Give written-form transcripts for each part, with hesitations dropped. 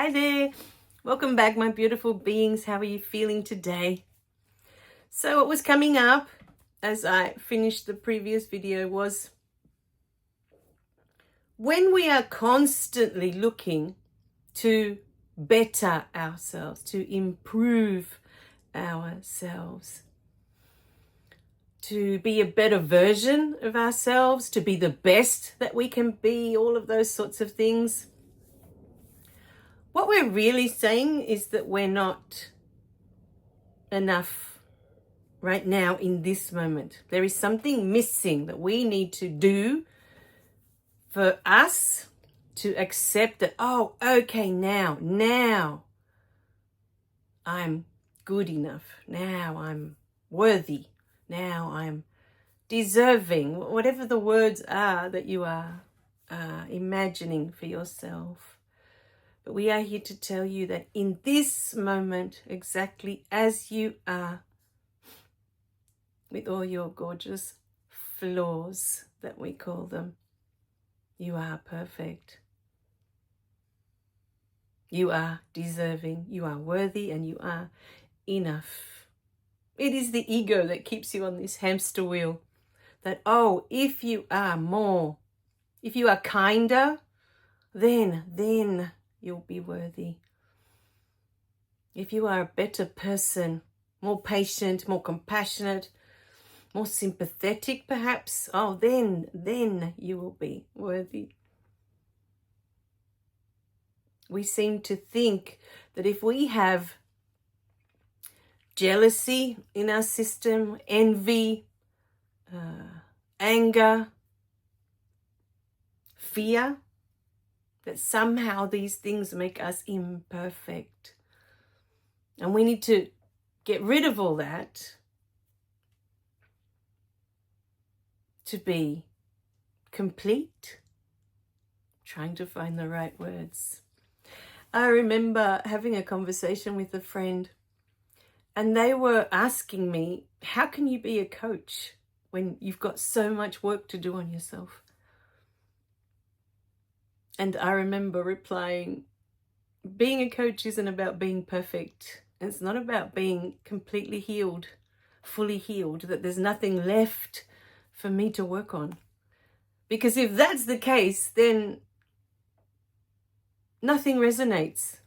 Hi there. Welcome back, my beautiful beings. How are you feeling today? So what was coming up as I finished the previous video was when we are constantly looking to better ourselves, to improve ourselves, to be a better version of ourselves, to be the best that we can be, all of those sorts of things. What we're really saying is that we're not enough right now in this moment. There is something missing that we need to do for us to accept that, oh, okay, now I'm good enough. Now I'm worthy. Now I'm deserving. Whatever the words are that you are imagining for yourself. But we are here to tell you that in this moment, exactly as you are, with all your gorgeous flaws that we call them, you are perfect. You are deserving, you are worthy, and you are enough. It is the ego that keeps you on this hamster wheel. That, oh, if you are more, if you are kinder, then you'll be worthy. If you are a better person, more patient, more compassionate, more sympathetic perhaps, oh, then you will be worthy. We seem to think that if we have jealousy in our system, envy, anger, fear, that somehow these things make us imperfect. And we need to get rid of all that to be complete. Trying to find the right words. I remember having a conversation with a friend, and they were asking me, how can you be a coach when you've got so much work to do on yourself? And I remember replying, being a coach isn't about being perfect. It's not about being completely healed, fully healed, that there's nothing left for me to work on. Because if that's the case, then nothing resonates.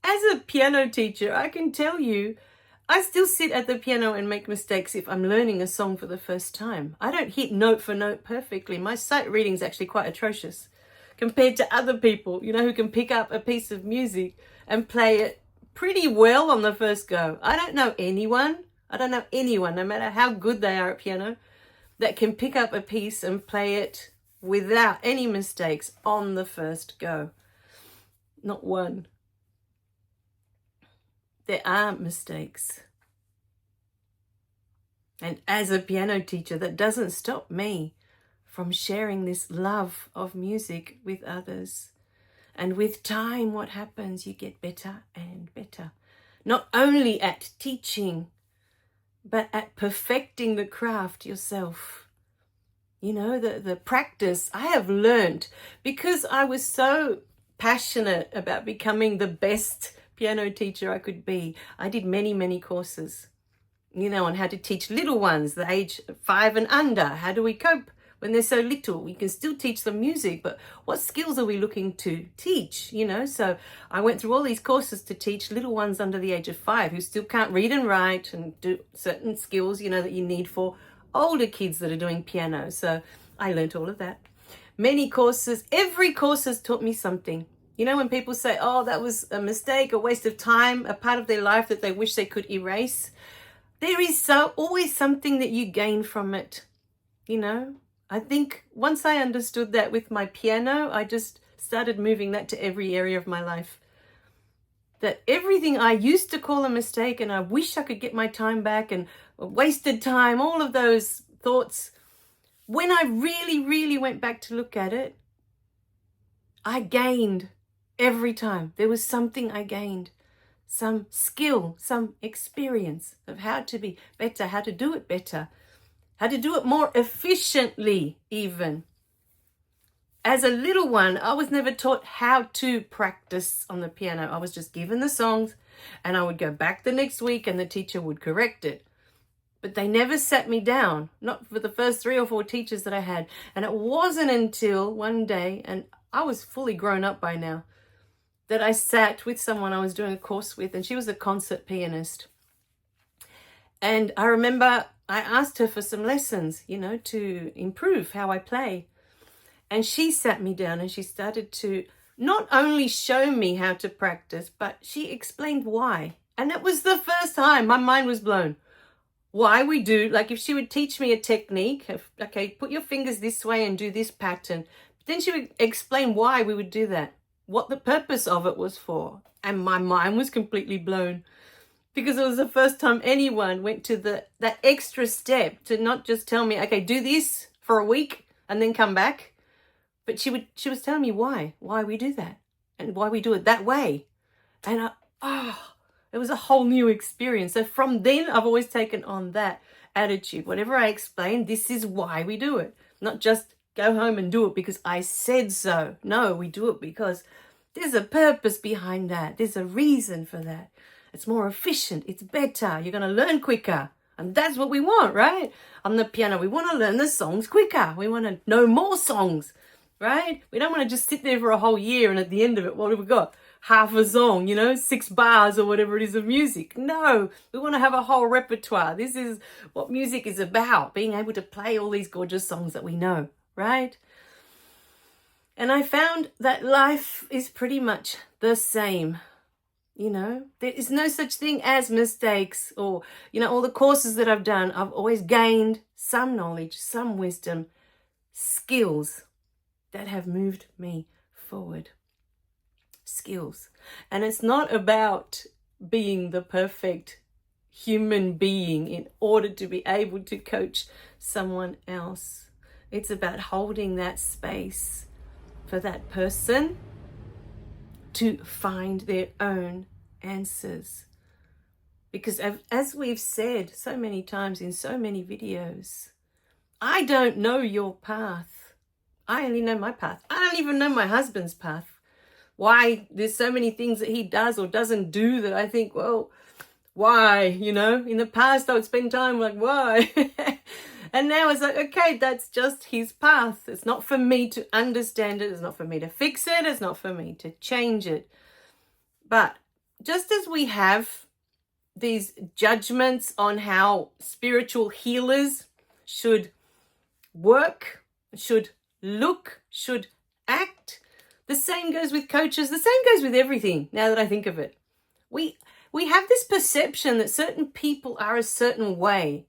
As a piano teacher, I can tell you, I still sit at the piano and make mistakes if I'm learning a song for the first time. I don't hit note for note perfectly. My sight reading is actually quite atrocious compared to other people, who can pick up a piece of music and play it pretty well on the first go. I don't know anyone, no matter how good they are at piano, that can pick up a piece and play it without any mistakes on the first go. Not one. There are mistakes. And as a piano teacher, that doesn't stop me from sharing this love of music with others. And with time, what happens? You get better and better. Not only at teaching, but at perfecting the craft yourself. The practice I have learned, because I was so passionate about becoming the best piano teacher I could be. I did many courses, on how to teach little ones, the age 5 and under. How do we cope when they're so little? We can still teach them music, but what skills are we looking to teach? So I went through all these courses to teach little ones under the age of 5 who still can't read and write and do certain skills, that you need for older kids that are doing piano. So I learned all of that. Many courses, every course has taught me something. When people say, oh, that was a mistake, a waste of time, a part of their life that they wish they could erase, there is always something that you gain from it. I think once I understood that with my piano, I just started moving that to every area of my life. That everything I used to call a mistake and I wish I could get my time back and wasted time, all of those thoughts, when I really went back to look at it, I gained every time. There was something I gained, some skill, some experience of how to be better, how to do it better, how to do it more efficiently even. as a little one, I was never taught how to practice on the piano. I was just given the songs and I would go back the next week and the teacher would correct it. But they never sat me down, not for the first 3 or 4 teachers that I had. And it wasn't until one day, and I was fully grown up by now, that I sat with someone I was doing a course with, and she was a concert pianist. And I remember I asked her for some lessons, you know, to improve how I play. And she sat me down and she started to not only show me how to practice, but she explained why. And it was the first time my mind was blown. Why we do, like if she would teach me a technique, okay, put your fingers this way and do this pattern. Then she would explain why we would do that, what the purpose of it was for. And my mind was completely blown because it was the first time anyone went to that extra step to not just tell me, okay, do this for a week and then come back. But she was telling me why we do that and why we do it that way. And it was a whole new experience. So from then, I've always taken on that attitude. Whatever I explain, this is why we do it. Not just go home and do it because I said so. No, we do it because there's a purpose behind that. There's a reason for that. It's more efficient. It's better. You're going to learn quicker. And that's what we want, right? On the piano, we want to learn the songs quicker. We want to know more songs, right? We don't want to just sit there for a whole year and at the end of it, what have we got? Half a song, 6 bars or whatever it is of music. No, we want to have a whole repertoire. This is what music is about, being able to play all these gorgeous songs that we know, right? And I found that life is pretty much the same. There is no such thing as mistakes or, all the courses that I've done, I've always gained some knowledge, some wisdom, skills that have moved me forward. Skills. And it's not about being the perfect human being in order to be able to coach someone else. It's about holding that space for that person to find their own answers. Because as we've said so many times in so many videos, I don't know your path. I only know my path. I don't even know my husband's path. Why there's so many things that he does or doesn't do that I think, well, why? In the past I would spend time like, why? And now it's like, okay, that's just his path. It's not for me to understand it. It's not for me to fix it. It's not for me to change it. But just as we have these judgments on how spiritual healers should work, should look, should act, the same goes with coaches. The same goes with everything, now that I think of it. We have this perception that certain people are a certain way.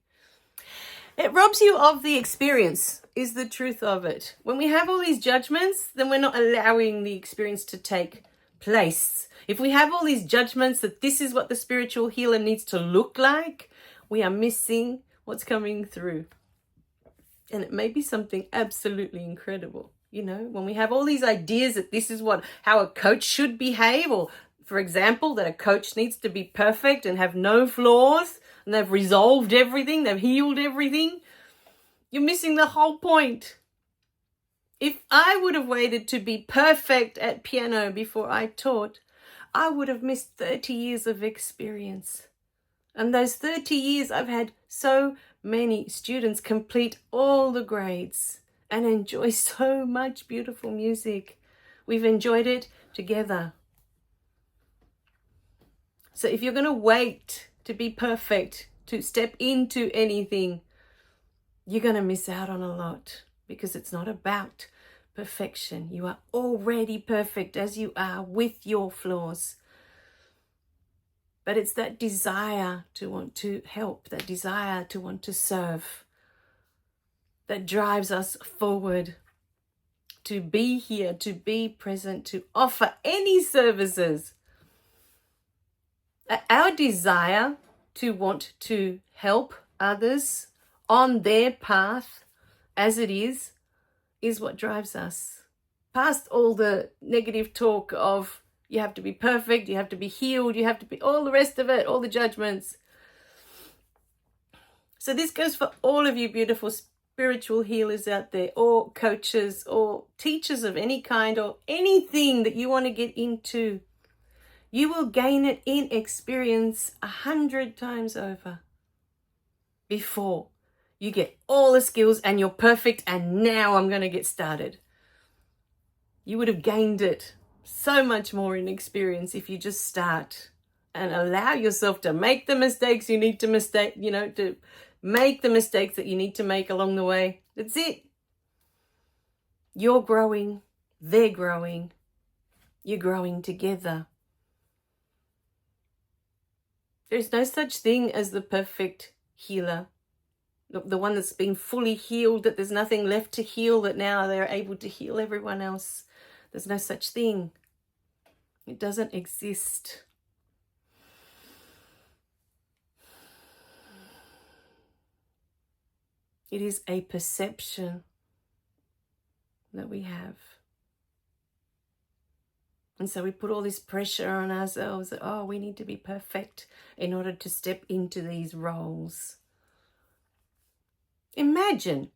It robs you of the experience, is the truth of it. When we have all these judgments, then we're not allowing the experience to take place. If we have all these judgments that this is what the spiritual healer needs to look like, we are missing what's coming through. And it may be something absolutely incredible. When we have all these ideas that this is how a coach should behave, or for example, that a coach needs to be perfect and have no flaws, and they've resolved everything, they've healed everything, you're missing the whole point. If I would have waited to be perfect at piano before I taught, I would have missed 30 years of experience. And those 30 years, I've had so many students complete all the grades and enjoy so much beautiful music. We've enjoyed it together. So if you're going to wait to be perfect, to step into anything, you're going to miss out on a lot, because it's not about perfection. You are already perfect as you are with your flaws. But it's that desire to want to help, that desire to want to serve, that drives us forward, to be here, to be present, to offer any services. Our desire to want to help others on their path as it is what drives us. Past all the negative talk of you have to be perfect, you have to be healed, you have to be all the rest of it, all the judgments. So this goes for all of you beautiful spiritual healers out there, or coaches, or teachers of any kind, or anything that you want to get into, you will gain it in experience 100 times over before you get all the skills and you're perfect and now I'm going to get started. You would have gained it so much more in experience if you just start and allow yourself to make the mistakes you need to to make the mistakes that you need to make along the way. That's it. You're growing, they're growing, you're growing together. There's no such thing as the perfect healer, the one that's been fully healed, that there's nothing left to heal, that now they're able to heal everyone else. There's no such thing. It doesn't exist. It is a perception that we have. And so we put all this pressure on ourselves that, oh, we need to be perfect in order to step into these roles. Imagine,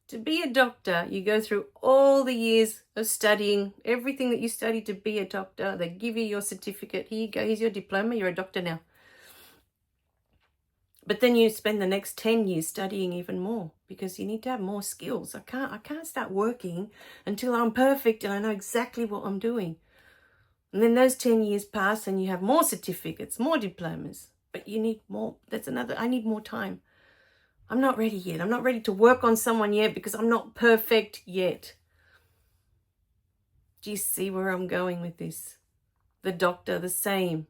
to be a doctor, you go through all the years of studying, everything that you studied to be a doctor. They give you your certificate. Here you go, here's your diploma, you're a doctor now. But then you spend the next 10 years studying even more because you need to have more skills. I can't start working until I'm perfect and I know exactly what I'm doing. And then those 10 years pass and you have more certificates, more diplomas, but you need more. I need more time. I'm not ready yet. I'm not ready to work on someone yet because I'm not perfect yet. Do you see where I'm going with this? The doctor, the same.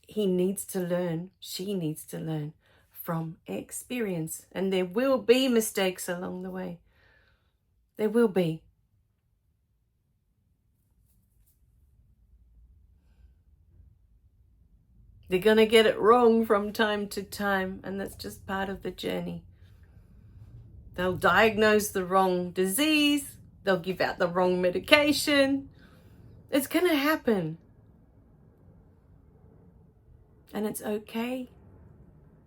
He needs to learn, she needs to learn from experience. And there will be mistakes along the way. There will be. They're going to get it wrong from time to time, and that's just part of the journey. They'll diagnose the wrong disease. They'll give out the wrong medication. It's going to happen. And it's okay.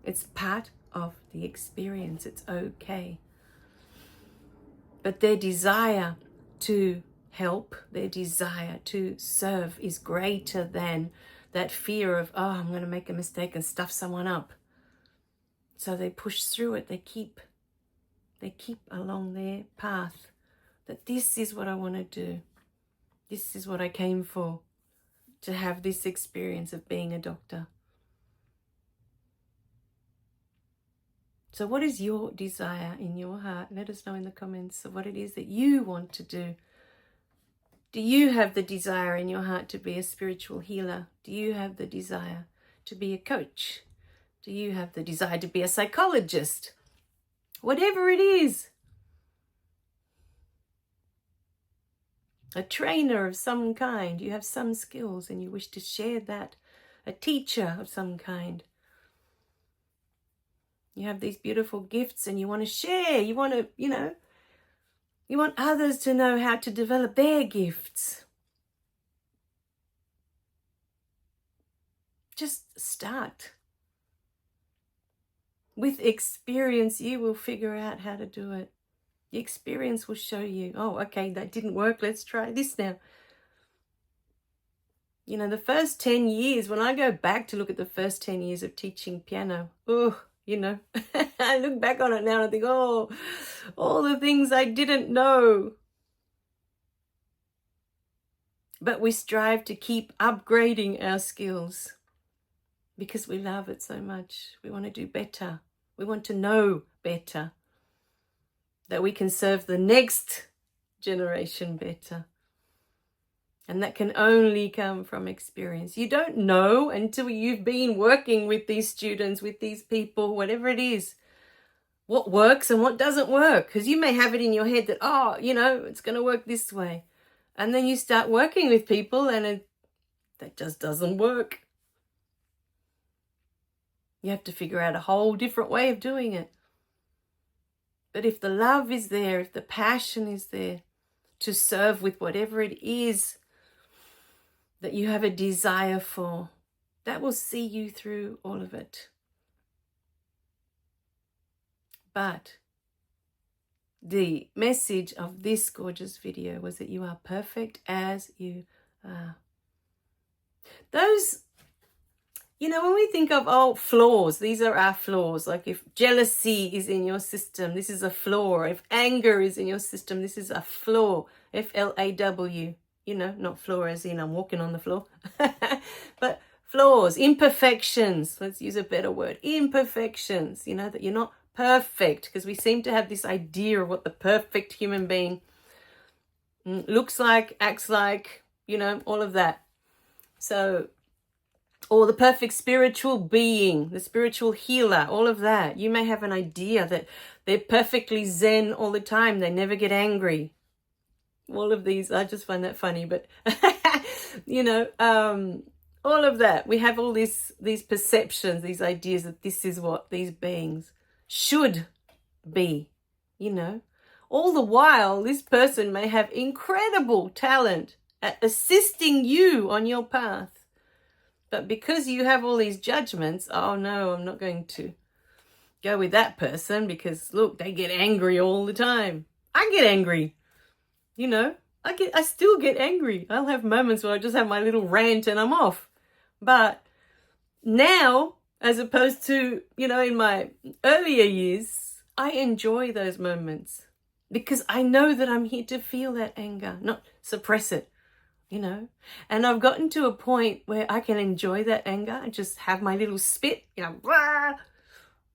It's part of the experience. It's okay. But their desire to help, their desire to serve is greater than that fear of, oh, I'm going to make a mistake and stuff someone up. So they push through it. They keep along their path that this is what I want to do. This is what I came for, to have this experience of being a doctor. So what is your desire in your heart? Let us know in the comments of what it is that you want to do. Do you have the desire in your heart to be a spiritual healer? Do you have the desire to be a coach? Do you have the desire to be a psychologist? Whatever it is. A trainer of some kind. You have some skills and you wish to share that. A teacher of some kind. You have these beautiful gifts and you want to share. You want to, you want others to know how to develop their gifts. Just start. With experience, you will figure out how to do it. The experience will show you, oh, okay, that didn't work. Let's try this now. The first 10 years, when I go back to look at the first 10 years of teaching piano, I look back on it now and I think, oh, all the things I didn't know. But we strive to keep upgrading our skills because we love it so much. We want to do better. We want to know better, that we can serve the next generation better. And that can only come from experience. You don't know until you've been working with these students, with these people, whatever it is, what works and what doesn't work. Because you may have it in your head that, it's going to work this way. And then you start working with people and that just doesn't work. You have to figure out a whole different way of doing it. But if the love is there, if the passion is there to serve with whatever it is that you have a desire for, that will see you through all of it. But the message of this gorgeous video was that you are perfect as you are. Those, when we think of, flaws, these are our flaws. Like if jealousy is in your system, this is a flaw. If anger is in your system, this is a flaw. F-L-A-W, not flaw as in I'm walking on the floor. But flaws, imperfections. Let's use a better word. Imperfections, that you're not perfect, because we seem to have this idea of what the perfect human being looks like, acts like, all of that. So, or the perfect spiritual being, the spiritual healer, all of that. You may have an idea that they're perfectly zen all the time. They never get angry. All of these, I just find that funny, but, all of that. We have all these perceptions, these ideas that this is what these beings should be, All the while, this person may have incredible talent at assisting you on your path. But because you have all these judgments, oh no, I'm not going to go with that person because look, they get angry all the time. I get angry. I still get angry. I'll have moments where I just have my little rant and I'm off. But now, as opposed to, in my earlier years, I enjoy those moments because I know that I'm here to feel that anger, not suppress it. And I've gotten to a point where I can enjoy that anger and just have my little spit, and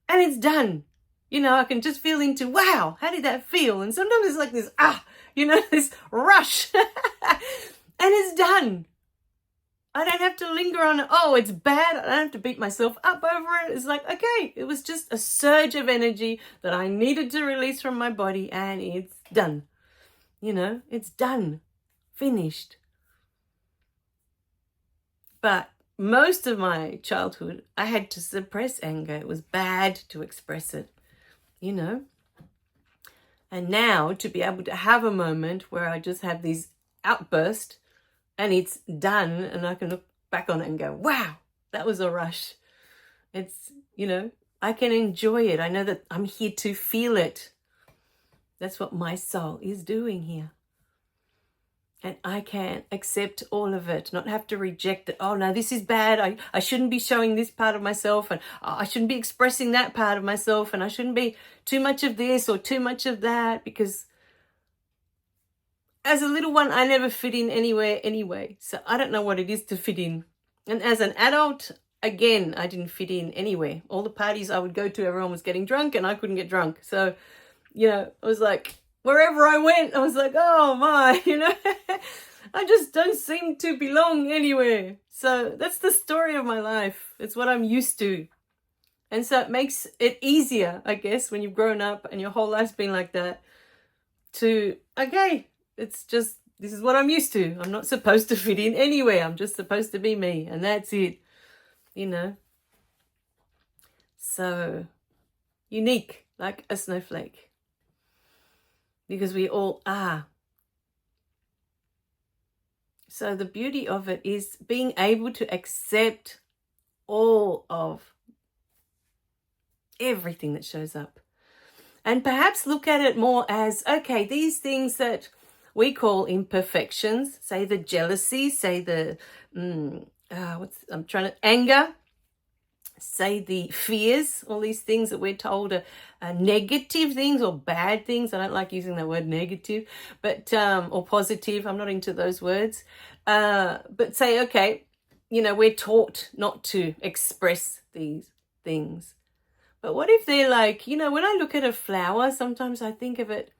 it's done. I can just feel into, wow, how did that feel? And sometimes it's like this, this rush, and it's done. I don't have to linger on it. Oh, it's bad. I don't have to beat myself up over it. It's like, okay, it was just a surge of energy that I needed to release from my body, and it's done. It's done, finished. But most of my childhood, I had to suppress anger. It was bad to express it, And now to be able to have a moment where I just have these outbursts and it's done and I can look back on it and go, wow, that was a rush. It's, I can enjoy it. I know that I'm here to feel it. That's what my soul is doing here. And I can accept all of it, not have to reject it. Oh, no, this is bad. I shouldn't be showing this part of myself, and I shouldn't be expressing that part of myself, and I shouldn't be too much of this or too much of that, because as a little one, I never fit in anywhere anyway. So I don't know what it is to fit in. And as an adult, again, I didn't fit in anywhere. All the parties I would go to, everyone was getting drunk and I couldn't get drunk. So, it was like, wherever I went, I was like, oh my, I just don't seem to belong anywhere. So that's the story of my life. It's what I'm used to. And so it makes it easier, I guess, when you've grown up and your whole life's been like that, to, okay, it's just, this is what I'm used to. I'm not supposed to fit in anywhere. I'm just supposed to be me. And that's it, So unique, like a snowflake. Because we all are. So the beauty of it is being able to accept all of everything that shows up. And perhaps look at it more as, okay, these things that we call imperfections, say the jealousy, say the, anger, say the fears, all these things that we're told are negative things or bad things. I don't like using the word negative, but or positive. I'm not into those words. But say, okay, we're taught not to express these things. But what if they're like, when I look at a flower, sometimes I think of it,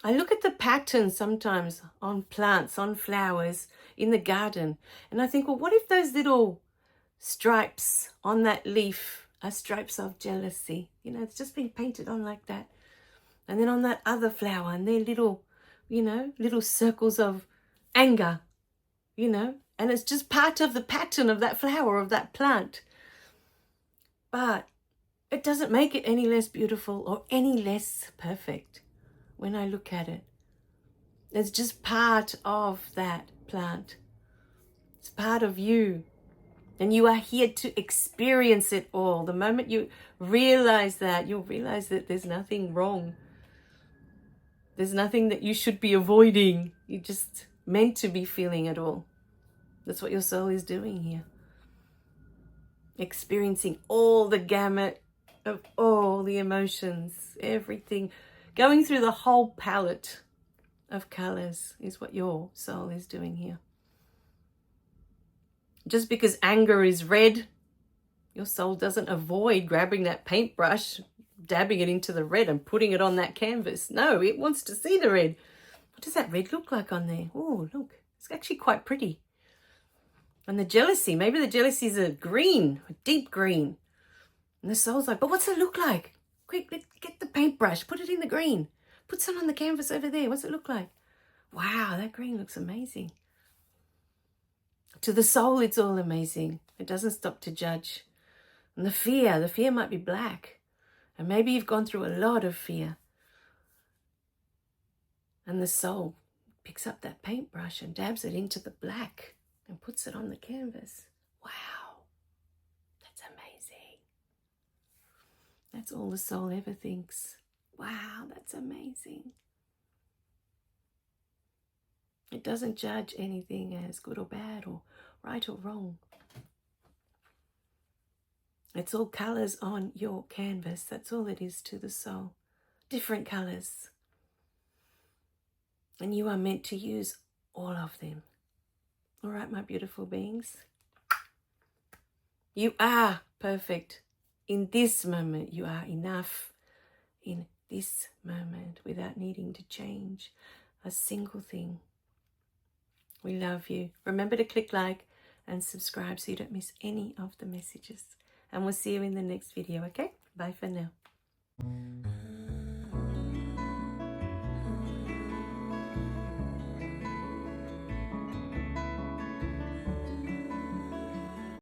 I look at the patterns sometimes on plants, on flowers in the garden, and I think, well, what if those little stripes on that leaf are stripes of jealousy? It's just been painted on like that. And then on that other flower, and they're little, little circles of anger, and it's just part of the pattern of that flower, of that plant. But it doesn't make it any less beautiful or any less perfect when I look at it. It's just part of that plant. It's part of you. And you are here to experience it all. The moment you realize that, you'll realize that there's nothing wrong. There's nothing that you should be avoiding. You're just meant to be feeling it all. That's what your soul is doing here. Experiencing all the gamut of all the emotions, everything. Going through the whole palette of colors is what your soul is doing here. Just because anger is red, your soul doesn't avoid grabbing that paintbrush, dabbing it into the red and putting it on that canvas. No, it wants to see the red. What does that red look like on there? Oh, look, it's actually quite pretty. And the jealousy, maybe the jealousy is a green, a deep green. And the soul's like, but what's it look like? Quick, get the paintbrush, put it in the green. Put some on the canvas over there. What's it look like? Wow, that green looks amazing. To the soul, it's all amazing. It doesn't stop to judge. And the fear might be black. And maybe you've gone through a lot of fear. And the soul picks up that paintbrush and dabs it into the black and puts it on the canvas. Wow, that's amazing. That's all the soul ever thinks. Wow, that's amazing. It doesn't judge anything as good or bad or right or wrong. It's all colors on your canvas. That's all it is to the soul. Different colors. And you are meant to use all of them. All right, my beautiful beings. You are perfect. In this moment, you are enough. In this moment, without needing to change a single thing. We love you. Remember to click like and subscribe so you don't miss any of the messages. And we'll see you in the next video, okay? Bye for now.